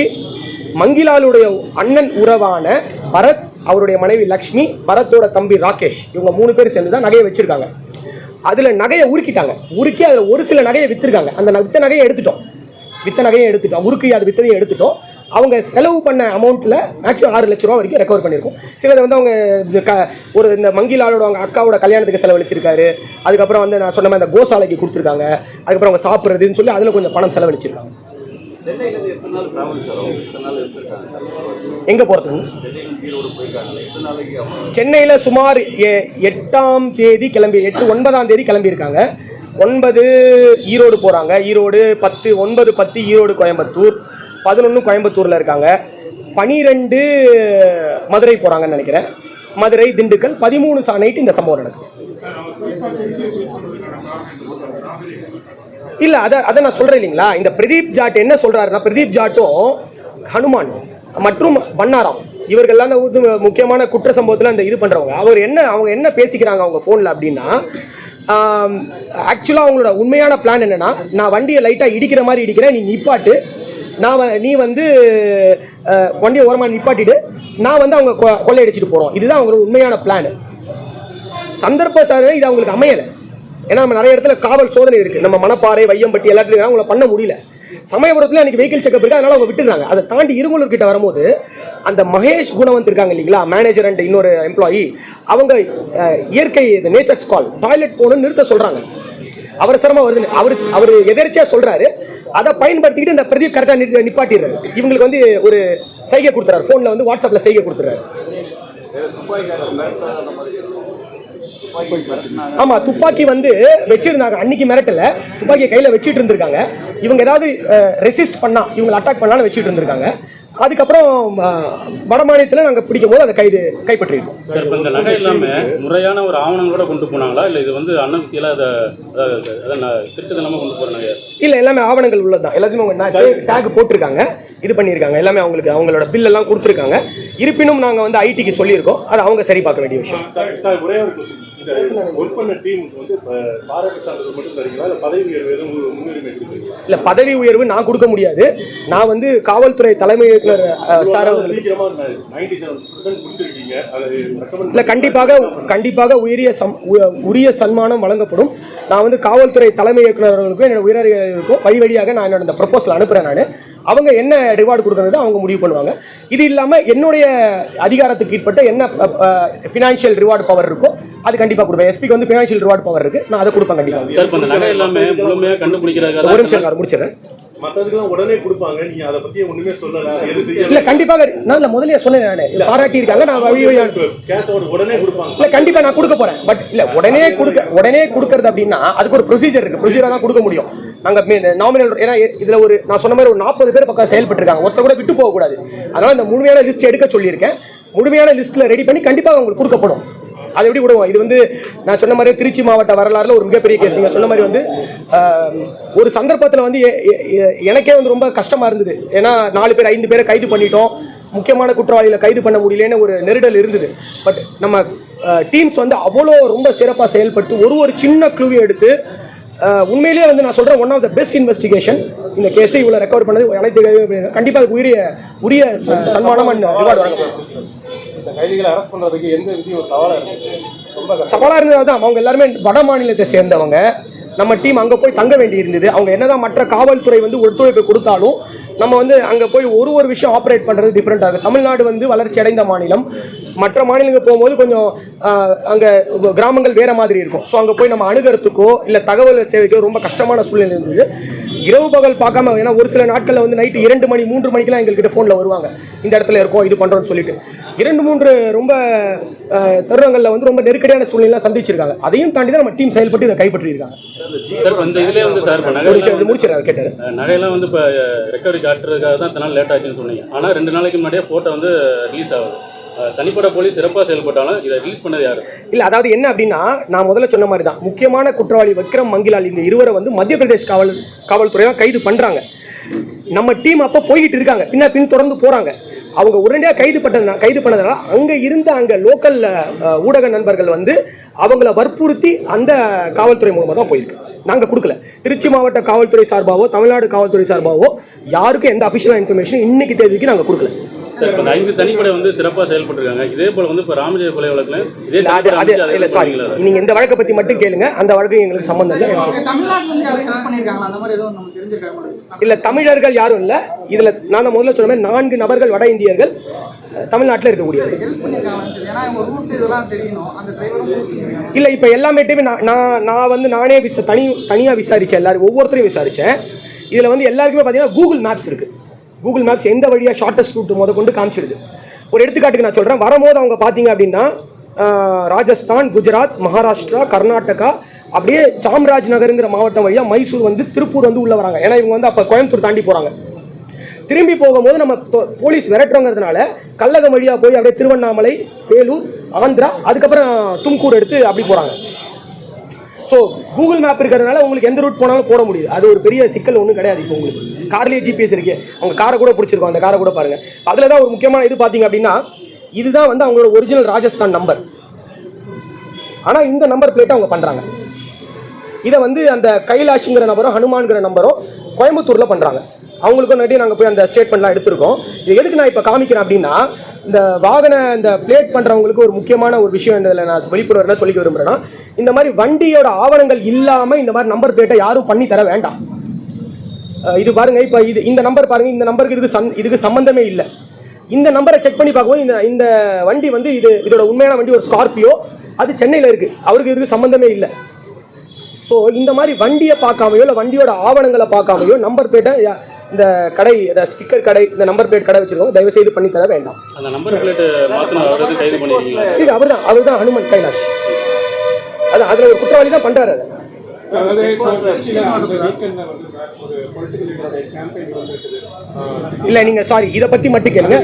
மங்கிலாலுடைய அண்ணன் உறவான பரத், அவருடைய மனைவி லக்ஷ்மி, பரத்தோட தம்பி ராகேஷ், இவங்க 3 பேர் சேர்ந்து தான் நகையை வச்சுருக்காங்க. அதில் நகையை உருக்கிட்டாங்க. உருக்கி அதில் ஒரு சில நகையை விற்றுருக்காங்க. அந்த விற்ற நகையை எடுத்துட்டோம். உருக்கு அது விற்றதையும் எடுத்துட்டோம். அவங்க செலவு பண்ண அமௌண்ட்டில் மேக்ஸிமம் 6 லட்ச ரூபா வரைக்கும் ரெக்கவர் பண்ணியிருக்கோம். சிலதை வந்து அவங்க இந்த மங்கிலாலோட அவங்க அக்காவோட கல்யாணத்துக்கு செலவழிச்சிருக்காரு. அதுக்கப்புறம் வந்து நான் சொன்ன மாதிரி அந்த கோசாலைக்கு கொடுத்துருக்காங்க. அதுக்கப்புறம் அவங்க சாப்பிட்றதுன்னு சொல்லி அதில் கொஞ்சம் பணம் செலவழிச்சிருக்காங்க. சென்னையிலேருந்து எத்தனை நாள் டிராவல் சார்? எத்தனை நாள் இருந்திருக்காங்க? எங்கே போகிறதுக்கு? ஈரோடு போயிருக்காங்க. எத்தனை நாளைக்கு? சென்னையில் சுமார் 8ஆம் தேதி கிளம்பி 9ஆம் தேதி கிளம்பியிருக்காங்க. 9 ஈரோடு போகிறாங்க. ஈரோடு 10, 9, 10 ஈரோடு, கோயம்புத்தூர், 11 கோயம்புத்தூரில் இருக்காங்க. 12 மதுரை போகிறாங்கன்னு நினைக்கிறேன். மதுரை, திண்டுக்கல். 13 நைட்டு இந்த சம்பவம் நடக்குது. இல்லை, அதை நான் சொல்கிறேன் இல்லைங்களா. இந்த பிரதீப் ஜாட் என்ன சொல்கிறாருன்னா, பிரதீப் ஜாட்டும் ஹனுமான் மற்றும் பன்னாராம் இவர்கள்லாம் முக்கியமான குற்ற சம்பவத்தில் அந்த இது பண்ணுறவங்க. அவங்க என்ன பேசிக்கிறாங்க அவங்க ஃபோனில் அப்படின்னா, ஆக்சுவலாக அவங்களோட உண்மையான பிளான் என்னென்னா, நான் வண்டியை லைட்டாக இடிக்கிற மாதிரி இடிக்கிறேன், நீ நிப்பாட்டு, நீ வந்து வண்டியை ஓரமாக நிப்பாட்டிட்டு நான் வந்து அவங்க கொள்ளையடிச்சிட்டு போகிறோம். இதுதான் அவங்களோட உண்மையான பிளான். சந்தர்ப்ப சார் இது அவங்களுக்கு அமையலை. ஏன்னா நம்ம நிறைய இடத்துல காவல் சோதனை இருக்குது. நம்ம மணப்பாறை, வையம்பட்டி எல்லாத்துலையும் அவங்கள பண்ண முடியல. சமயபுரத்தில் எனக்கு வெஹிக்கிள் செக்அப் இருக்குது, அதனால் அவங்க விட்டுருந்தாங்க. அதை தாண்டி இருங்கலூர் கிட்ட வரும்போது அந்த மகேஷ் குணவந்த் இருக்காங்க இல்லைங்களா, மேனேஜர் அண்ட் இன்னொரு எம்ப்ளாயி, அவங்க இயற்கை நேச்சர்ஸ் கால் டாய்லெட் போகணும்னு நிறுத்த சொல்கிறாங்க. அவசரமாக வருது. அவர் எதிர்ச்சியாக சொல்கிறாரு. அதை பயன்படுத்திக்கிட்டு இந்த பிரதீப் கரெக்டாக நிப்பாட்டிடுறாரு. இவங்களுக்கு வந்து ஒரு சைகை கொடுத்துறாரு. ஃபோனில் வந்து வாட்ஸ்அப்பில் சைகை கொடுத்துறாரு. ஆமா, துப்பாக்கி வந்து வச்சிருந்தாங்க. அன்னைக்கு மிரட்டல, துப்பாக்கியை கையில வச்சுட்டு இருந்திருக்காங்க. இவங்க ஏதாவது ரெசிஸ்ட் பண்ணா, இவங்களை அட்டாக் பண்ணாலும் வச்சுட்டு இருந்திருக்காங்க. அதுக்கப்புறம் வட மாநிலத்தில் நாங்கள் பிடிக்கும் போது அதை கைப்பற்றிருக்கோம். இந்த நகை இல்லாமல் முறையான ஒரு ஆவணங்களோட கொண்டு போனாங்களா, இல்லை இது வந்து அன்னவிசியில் அதை திருட்டுத்தனமாக கொண்டு போகிறாங்க? இல்லை, எல்லாமே ஆவணங்கள் உள்ளதுதான். எல்லாத்தையுமே டேக் போட்டிருக்காங்க, இது பண்ணியிருக்காங்க. எல்லாமே அவங்களோட பில் எல்லாம் கொடுத்துருக்காங்க. இருப்பினும் நாங்கள் வந்து ஐடிக்கு சொல்லியிருக்கோம். அது அவங்க சரி பார்க்க வேண்டிய விஷயம். ஒரே ஒரு ஒர்க் பண்ண டீமுக்கு வந்து பாராட்டு சான்றிதழ் மட்டும் தரீங்களா, இல்லை பதவி உயர்வு எதுவும் முன்னுரிமை கொடுக்குறீங்களா? இல்லை, பதவி உயர்வு நான் கொடுக்க முடியாது. நான் வந்து காவல்துறை தலைமை இயக்குனர் சார் சீக்கிரமா 97% முடிச்சிருக்கீங்க. இல்லை, கண்டிப்பாக உரிய சன்மானம் வழங்கப்படும். நான் வந்து காவல்துறை தலைமை இயக்குநர்களுக்கும் என்னோட உயரதிகாரிகளுக்கும் வழியாக நான் என்னோட இந்த ப்ரொபோசல் அனுப்புகிறேன். நான் அவங்க என்ன ரிவார்டு கொடுக்கறது அவங்க முடிவு பண்ணுவாங்க. இது இல்லாமல் என்னுடைய அதிகாரத்துக்கு கீழ்பட்ட என்ன ஃபினான்ஷியல் ரிவார்டு பவர் இருக்கோ அது கண்டிப்பாக கொடுப்பேன். எஸ்பிக்கு வந்து ஃபினான்ஷியல் ரிவார்டு பவர் இருக்குது, நான் அதை கொடுப்பேன் கண்டிப்பாக. ஒரு நிமிஷம் முடிச்சிடறேன். மற்றதுக்கெல்லாம் உடனே கொடுப்பாங்க, நீங்க அதை பத்தி ஒண்ணுமே சொல்லல. இல்ல, கண்டிப்பாக நான் முதல்ல சொன்னேன். நான் பாராட்டி இருக்காங்க, நான் உடனே கொடுப்பாங்க. இல்ல, கண்டிப்பா நான் கொடுக்க போறேன். பட் இல்ல, உடனே கொடுக்கறது அப்படின்னா அதுக்கு ஒரு ப்ரொசீஜர் இருக்கு. ப்ரொசீஜரா தான் கொடுக்க முடியும். நாங்க நாமினல், ஏன்னா இதுல நான் சொன்ன மாதிரி ஒரு 40 பேர் பக்கம் செயல்பட்டு இருக்காங்க. ஒருத்தர் கூட விட்டு போக கூடாது. அதனால இந்த முழுமையான லிஸ்ட் எடுக்க சொல்லியிருக்கேன். முழுமையான லிஸ்ட்ல ரெடி பண்ணி கண்டிப்பாக உங்களுக்கு கொடுக்கப்படும். அதை எப்படி விடுவோம்? இது வந்து நான் சொன்ன மாதிரி திருச்சி மாவட்ட வரலாறுல ஒரு மிகப்பெரிய கேஸ். நீங்கள் சொன்ன மாதிரி வந்து ஒரு சந்தர்ப்பத்தில் வந்து எனக்கே வந்து ரொம்ப கஷ்டமாக இருந்தது. ஏன்னா 4 பேர் 5 பேரை கைது பண்ணிட்டோம். முக்கியமான குற்றவாளிகளை கைது பண்ண முடியலன்னு ஒரு நெருடல் இருந்தது. பட் நம்ம டீம்ஸ் வந்து அவ்வளோ ரொம்ப சிறப்பாக செயல்பட்டு ஒரு சின்ன க்ளூவையும் எடுத்து உண்மையிலேயே வந்து நான் சொல்கிறேன், one of the best investigation இந்த கேஸை இவ்வளோ ரெக்கவர் பண்ணது அனைத்து கண்டிப்பாக அதுக்கு உரிய சன்மானம் அண்ட் ரிவார்டு வழங்கப்படும். இந்த கைதிகளை அரெஸ்ட் பண்ணுறதுக்கு எந்த விஷயம் சவாலாக இருந்துச்சு? ரொம்ப சவாலாக இருந்தது தான். அவங்க எல்லாருமே வட மாநிலத்தை சேர்ந்தவங்க. நம்ம டீம் அங்கே போய் தங்க வேண்டி இருந்தது. அவங்க என்னதான் மற்ற காவல்துறை வந்து ஒத்துழைப்பு கொடுத்தாலும் நம்ம வந்து அங்கே போய் ஒரு விஷயம் ஆப்ரேட் பண்ணுறது டிஃப்ரெண்ட்டாக இருக்குது. தமிழ்நாடு வந்து வளர்ச்சி அடைந்த மாநிலம். மற்ற மாநிலங்கள் போகும்போது கொஞ்சம் அங்கே கிராமங்கள் வேறு மாதிரி இருக்கும். ஸோ அங்கே போய் நம்ம அணுகிறதுக்கோ இல்லை தகவல் சேவைக்கோ ரொம்ப கஷ்டமான சூழ்நிலை இருந்தது. இரவு பகல் பார்க்காம, ஏன்னா ஒரு சில நாட்களில் வந்து நைட்டு 2 மணி 3 மணிக்கெல்லாம் எங்கள்கிட்ட ஃபோனில் வருவாங்க, இந்த இடத்துல இருக்கோம் இது பண்ணுறோன்னு சொல்லிட்டு. 2-3 ரொம்ப தருணங்களில் வந்து ரொம்ப நெருக்கடியான சூழ்நிலை சந்திச்சிருக்காங்க. அதையும் தாண்டி தான் நம்ம டீம் செயல்பட்டு இதை கைப்பற்றியிருக்காங்க. முடிச்சிடறாரு கேட்டார். நகையெல்லாம் வந்து இப்போ ரெக்கவரி காட்டுறதுக்காக தான் இத்தனை நாள் லேட் ஆச்சுன்னு சொன்னீங்க. ஆனால் 2 நாளைக்கு முன்னாடியே ஃபோட்டோ வந்து ரிலீஸ் ஆகுது. தனிப்பட்ட போலீஸ் சிறப்பாக செயல்பட்டாலும் இதை ரிலீஸ் பண்ணது யாரு? இல்லை, அதாவது என்ன அப்படின்னா, நான் முதல்ல சொன்ன மாதிரி தான் முக்கியமான குற்றவாளி விக்ரம் மங்கிலால் இந்த இருவரை வந்து மத்திய பிரதேஷ் காவல்துறை தான் கைது பண்ணுறாங்க. நம்ம டீம் அப்போ போய்கிட்டு இருக்காங்க, பின் தொடர்ந்து போகிறாங்க. அவங்க உடனடியாக கைது பண்ணதுனால அங்கே இருந்த அங்கே லோக்கல் ஊடக நண்பர்கள் வந்து அவங்கள வற்புறுத்தி அந்த காவல்துறை மூலமாக தான் போயிருக்கு. நாங்கள் கொடுக்கல. திருச்சி மாவட்ட காவல்துறை சார்பாவோ தமிழ்நாடு காவல்துறை சார்பாவோ யாருக்கும் எந்த அஃபிஷியலான இன்ஃபர்மேஷன் இன்னைக்கு தேதிக்கு நாங்கள் கொடுக்கல. சார், இப்போ 5 தனிப்படை வந்து சிறப்பாக செயல்பட்டுருக்காங்க. இதே போல் வந்து இப்போ ராமஜெய கொலை வழக்கில் இல்லை சாரி, நீங்கள் இந்த வழக்கை பற்றி மட்டும் கேளுங்க. அந்த வழக்கு எங்களுக்கு சம்மந்தம் இல்லை. இல்லை, தமிழர்கள் யாரும் இல்லை இதில். நான் முதல்ல சொன்ன 4 நபர்கள் வட இந்தியர்கள் தமிழ்நாட்டில் இருக்கக்கூடியவர்கள். இல்லை, இப்போ எல்லாமே நான் வந்து நானே தனியாக விசாரித்தேன். எல்லாரும் ஒவ்வொருத்தரையும் விசாரித்தேன். இதில் வந்து எல்லாருக்குமே பார்த்தீங்கன்னா கூகுள் மேப்ஸ் இருக்குது. கூகுள் மேப்ஸ் எந்த வழியாக ஷார்ட்டஸ்ட் ரூட் முத கொண்டு காமிச்சிடுது. ஒரு எடுத்துக்காட்டுக்கு நான் சொல்கிறேன். வரும்போது அவங்க பார்த்தீங்க அப்படின்னா ராஜஸ்தான், குஜராத், மகாராஷ்டிரா, கர்நாடகா, அப்படியே சாம்ராஜ் நகருங்கிற மாவட்டம் வழியாக மைசூர் வந்து திருப்பூர் வந்து உள்ளே வராங்க. ஏன்னா இவங்க வந்து அப்போ கோயம்புத்தூர் தாண்டி போகிறாங்க. திரும்பி போகும்போது நம்ம போலீஸ் விரட்டுறோங்கிறதுனால கள்ளகம் வழியாக போய் அப்படியே திருவண்ணாமலை, வேலூர், ஆந்திரா, அதுக்கப்புறம் தும்கூர் எடுத்து அப்படி போகிறாங்க. ஸோ கூகுள் மேப் இருக்கிறதுனால உங்களுக்கு எந்த ரூட் போனாலும் போட முடியுது. அது ஒரு பெரிய சிக்கல் ஒன்றும் கிடையாது. இப்போ உங்களுக்கு கார்லேயே ஜிபிஎஸ் இருக்குது. அவங்க காரை கூட பிடிச்சிருக்கோம், அந்த காரை கூட பாருங்கள். அதில் தான் ஒரு முக்கியமான இது பார்த்தீங்க அப்படின்னா, இதுதான் வந்து அவங்களோட ஒரிஜினல் ராஜஸ்தான் நம்பர். ஆனால் இந்த நம்பர் பிளேட்டை அவங்க பண்ணுறாங்க. இதை வந்து அந்த கைலாஷ்ங்கிற நம்பரும் ஹனுமான்கிற நம்பரும் கோயம்புத்தூரில் பண்ணுறாங்க. அவங்களுக்கும் நட்டி நாங்கள் போய் அந்த ஸ்டேட்மெண்ட்லாம் எடுத்திருக்கோம். இது எதுக்கு நான் இப்போ காமிக்கிறேன் அப்படின்னா, இந்த இந்த பிளேட் பண்ணுறவங்களுக்கு ஒரு முக்கியமான ஒரு விஷயம் இதில் நான் வெளிப்புற சொல்லிக்க விரும்புகிறேன்னா, இந்த மாதிரி வண்டியோட ஆவணங்கள் இல்லாமல் இந்த மாதிரி நம்பர் பிளேட்டை யாரும் பண்ணி தர வேண்டாம். இது பாருங்க, இப்போ இந்த நம்பர் பாருங்க, இந்த நம்பருக்கு இதுக்கு சம்பந்தமே இல்லை. இந்த நம்பரை செக் பண்ணி பார்க்கும்போது இந்த வண்டி வந்து இதோட உண்மையான வண்டி ஒரு ஸ்கார்பியோ, அது சென்னையில் இருக்குது. அவருக்கு இதுக்கு சம்பந்தமே இல்லை. ஸோ இந்த மாதிரி வண்டியை பார்க்காமையோ இல்லை வண்டியோட ஆவணங்களை பார்க்காமையோ நம்பர் பிளேட்டை இந்த கடை, ஸ்டிக்கர் கடை, இந்த நம்பர் பிளேட் கடை வச்சிருக்கோம், தயவு செய்து பண்ணி தர வேண்டாம். அந்த நம்பர் பிளேட் கைது பண்ணிருக்கீங்க? இது அவர்தான் ஹனுமன் கைலாஷ். அது அதில் ஒரு குற்றவாளி தான் பண்றாரு. இல்ல, நீங்க சாரி, இதை பத்தி மட்டும் கேளுங்க.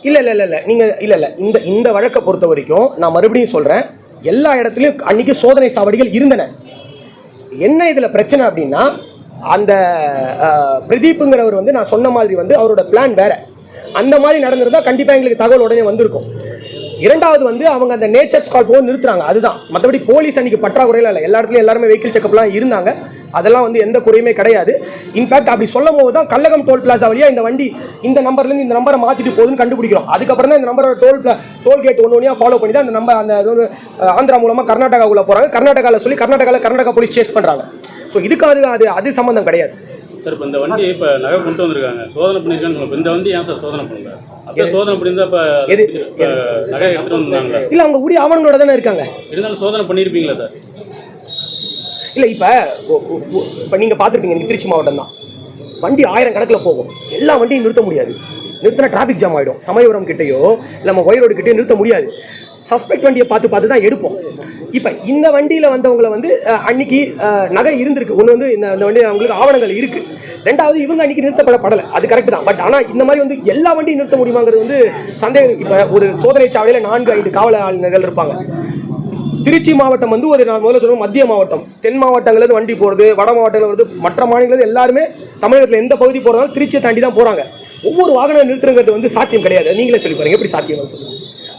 இல்ல நீங்க இல்ல இந்த வழக்கை பொறுத்த வரைக்கும் நான் மறுபடியும் சொல்றேன், எல்லா இடத்துலயும் அன்னைக்கு சோதனை சாவடிகள் இருந்தன. என்ன இதுல பிரச்சனை அப்படின்னா, அந்த பிரதீப்புங்கிறவர் வந்து நான் சொன்ன மாதிரி வந்து அவரோட பிளான் வேற. அந்த மாதிரி நடந்திருந்தா கண்டிப்பா எங்களுக்கு தகவல் உடனே வந்திருக்கும். இரண்டாவது வந்து அவங்க அந்த நேச்சர் ஸ்காட் போக நிறுத்துறாங்க, அதுதான். மற்றபடி போலீஸ் அன்னைக்கு பற்றாக்குறையில இல்லை. எல்லா இடத்துலையும் எல்லாருமே வெஹிக்கிள் செக்அப்லாம் இருந்தாங்க. அதெல்லாம் வந்து எந்த குறையுமே கிடையாது. இன்ஃபேக்ட் அப்படி சொல்லும் போது தான் கள்ளகம் டோல் பிளாசா வழியாக இந்த வண்டி இந்த நம்பர்லேருந்து இந்த நம்பரை மாற்றிட்டு போகுதுன்னு கண்டுபிடிக்கிறோம். அதுக்கப்புறம் தான் இந்த நம்பரோட டோல்கேட் ஒன்று ஃபாலோ பண்ணி தான் அந்த நம்பர் அந்த ஆந்திரா மூலமாக கர்நாடகாவுக்குள்ள போகிறாங்க. கர்நாடகாவில் சொல்லி கர்நாடகா போலீஸ் சேஸ் பண்ணுறாங்க. ஸோ இதுக்கு அது சம்மந்தம் கிடையாது சார். இப்போ இந்த வண்டி இப்போ நகை கொண்டு வந்திருக்காங்க, சோதனை பண்ணியிருக்காங்க. இந்த வண்டி ஏன் சார் சோதனை பண்ணுங்க? அப்போ சோதனை பண்ணியிருந்தா இப்போ நகை எடுத்துகிட்டு வந்தாங்களா? இல்லை, அவங்க உரிய ஆவணங்களோட தானே இருக்காங்க. இருந்தாலும் சோதனை பண்ணியிருப்பீங்களா சார்? இல்லை, இப்போ நீங்கள் பார்த்துருப்பீங்க, திருச்சி மாவட்டம் தான். வண்டி 1000 கணக்கில் போகும். எல்லா வண்டியும் நிறுத்த முடியாது. நிறுத்தினா டிராஃபிக் ஜாம் ஆகிடும். சமயபுரம் கிட்டேயோ இல்லை நம்ம ஒய் ரோடு கிட்டேயோ நிறுத்த முடியாது. சஸ்பெக்ட் வண்டியை பார்த்து தான் எடுப்போம். இப்போ இந்த வண்டியில் வந்தவங்களை வந்து அன்னைக்கு நகை இருந்திருக்கு. ஒன்று வந்து இந்த வண்டி அவங்களுக்கு ஆவணங்கள் இருக்குது. ரெண்டாவது இவங்க அன்னைக்கு நிறுத்தப்படலை, அது கரெக்ட் தான். பட் ஆனால் இந்த மாதிரி வந்து எல்லா வண்டியும் நிறுத்த முடியுமாங்கிறது வந்து சந்தேகம். இப்போ ஒரு சோதனை சாவடியில் 4-5 காவலாளர்கள் இருப்பாங்க. திருச்சி மாவட்டம் வந்து ஒரு நான் முதல்ல சொல்லுவேன் மத்திய மாவட்டம். தென் மாவட்டங்கள்லேருந்து வண்டி போகிறது, வட மாவட்டங்கள் வருது, மற்ற மாநிலங்கள் எல்லாருமே தமிழகத்தில் எந்த பகுதி போகிறதாலும் திருச்சியை தாண்டி தான் போகிறாங்க. ஒவ்வொரு வாகனம் நிறுத்துறது வந்து சாத்தியம் கிடையாது. நீங்களே சொல்லி பாருங்க எப்படி சாத்தியம் சொல்லுங்க.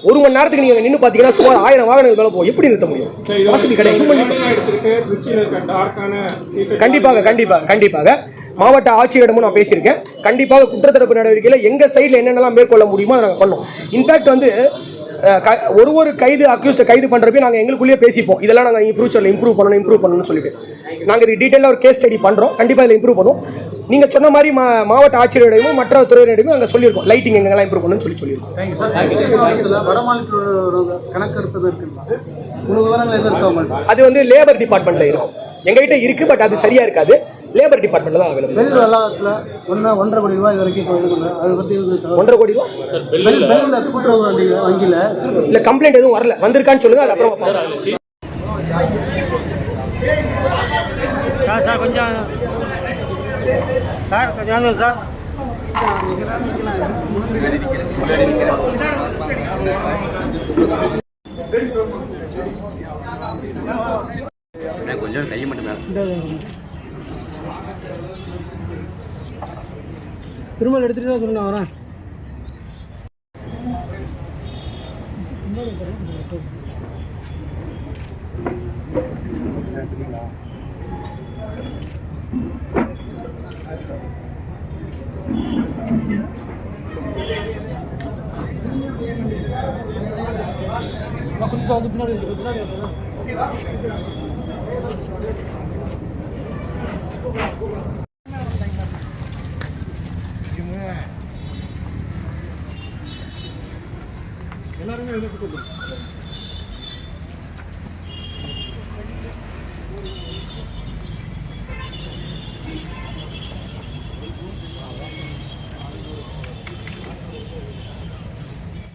1 மணி நேரத்துக்கு நீங்கள் நின்று பார்த்தீங்கன்னா சுமார் 1000 வாகனங்கள் மேலே போகும். எப்படி நிறுத்த முடியும்? வாசல் கிடையாது. கண்டிப்பாக கண்டிப்பாக கண்டிப்பாக மாவட்ட ஆட்சியரிடமும் நான் பேசியிருக்கேன். கண்டிப்பாக குற்றத்தடுப்பு நடவடிக்கையில் எங்கள் சைடில் என்னென்னலாம் மேற்கொள்ள முடியுமோ அதை நாங்கள் பண்ணோம். இன்ஃபேக்ட் வந்து ஒரு கைது அக்யூஸ்டை கைது பண்ணுறப்ப நாங்கள் எங்களுக்குள்ளேயே பேசிப்போம். இதெல்லாம் நாங்கள் ஃபியூச்சரில் இம்ப்ரூவ் பண்ணணும்னு சொல்லிட்டு நாங்கள் இது டீட்டெயிலாக ஒரு கேஸ் ஸ்டடி பண்ணுறோம். கண்டிப்பாக இதில் இம்ப்ரூவ் பண்ணுவோம். நீங்கள் சொன்ன மாதிரி மாவட்ட ஆட்சியரிடமும் மற்ற துறையினரிடமும் நாங்கள் சொல்லியிருக்கோம். லைட்டிங் எங்கெல்லாம் இம்ப்ரூவ் பண்ணணும்னு சொல்லியிருக்கோம். அது வந்து லேபர் டிபார்ட்மெண்ட்டில் இருக்கும். எங்ககிட்ட இருக்குது, பட் அது சரியாக இருக்காது. லேபர் டிபார்ட்மெண்ட்டில் தான் அவைலபிள். 1.5 கோடி ரூபாய் இது வரைக்கும் அதை பற்றி 1.5 கோடி ரூபா வங்கியில் இல்லை கம்ப்ளைண்ட் எதுவும் வரல. வந்திருக்கான்னு சொல்லுங்கள், அது அப்புறம் சார் கொஞ்சம் சார் கொஞ்சம் கையை மட்டும் திருமல் எடுத்துட்டு தான் சொன்னேன் வரேன். கொஞ்சம் வந்து பின்னாடி எல்லாருமே